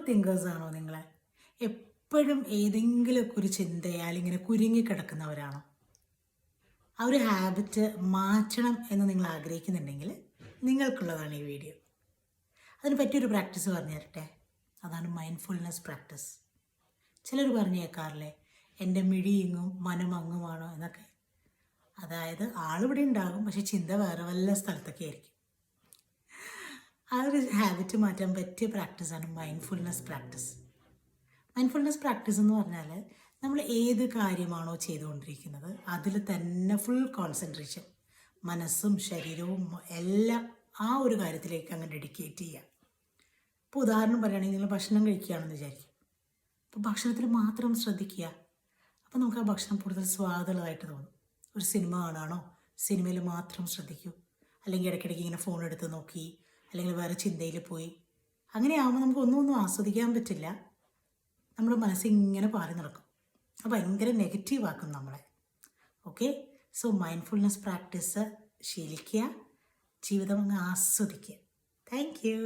തിങ്കേഴ്സാണോ നിങ്ങൾ? എപ്പോഴും ഏതെങ്കിലുമൊക്കെ ഒരു ചിന്തയാൽ ഇങ്ങനെ കുരുങ്ങിക്കിടക്കുന്നവരാണോ? ആ ഒരു ഹാബിറ്റ് മാറ്റണം എന്ന് നിങ്ങൾ ആഗ്രഹിക്കുന്നുണ്ടെങ്കിൽ നിങ്ങൾക്കുള്ളതാണ് ഈ വീഡിയോ. അതിന് പറ്റിയൊരു പ്രാക്ടീസ് പറഞ്ഞു തരട്ടെ. അതാണ് മൈൻഡ്ഫുൾനെസ് പ്രാക്ടീസ്. ചിലർ പറഞ്ഞു കേൾക്കാറില്ലേ, എൻ്റെ മിഴി ഇങ്ങും മനമങ്ങുമാണോ എന്നൊക്കെ. അതായത് ആളിവിടെ ഉണ്ടാകും, പക്ഷെ ചിന്ത വേറെ വല്ല സ്ഥലത്തൊക്കെ ആയിരിക്കും. ആ ഒരു ഹാബിറ്റ് മാറ്റാൻ പറ്റിയ പ്രാക്ടീസാണ് മൈൻഡ്ഫുൾനെസ് പ്രാക്ടീസ്. മൈൻഡ്ഫുൾനെസ് പ്രാക്ടീസ് എന്ന് പറഞ്ഞാൽ നമ്മൾ ഏത് കാര്യമാണോ ചെയ്തുകൊണ്ടിരിക്കുന്നത് അതിൽ തന്നെ ഫുൾ കോൺസെൻട്രേഷൻ, മനസ്സും ശരീരവും എല്ലാം ആ ഒരു കാര്യത്തിലേക്ക് അങ്ങ് ഡെഡിക്കേറ്റ് ചെയ്യുക. ഇപ്പോൾ ഉദാഹരണം പറയുകയാണെങ്കിൽ നിങ്ങൾ ഭക്ഷണം കഴിക്കുകയാണെന്ന് വിചാരിക്കും. അപ്പോൾ ഭക്ഷണത്തിൽ മാത്രം ശ്രദ്ധിക്കുക. അപ്പോൾ നമുക്ക് ആ ഭക്ഷണം കൂടുതൽ സ്വാദുള്ളതായിട്ട് തോന്നും. ഒരു സിനിമ കാണുകയാണോ, സിനിമയിൽ മാത്രം ശ്രദ്ധിക്കൂ. അല്ലെങ്കിൽ ഇടയ്ക്കിടയ്ക്ക് ഇങ്ങനെ ഫോൺ എടുത്ത് നോക്കി, അല്ലെങ്കിൽ വേറെ ചിന്തയിൽ പോയി, അങ്ങനെയാകുമ്പോൾ നമുക്ക് ഒന്നും ആസ്വദിക്കാൻ പറ്റില്ല. നമ്മുടെ മനസ്സിങ്ങനെ പാറി നടക്കും. അത് ഭയങ്കര നെഗറ്റീവ് ആക്കും നമ്മളെ. ഓക്കെ, സോ മൈൻഡ്ഫുൾനെസ് പ്രാക്ടീസ് ശീലിക്കുക, ജീവിതം അങ്ങ് ആസ്വദിക്കുക. Thank you.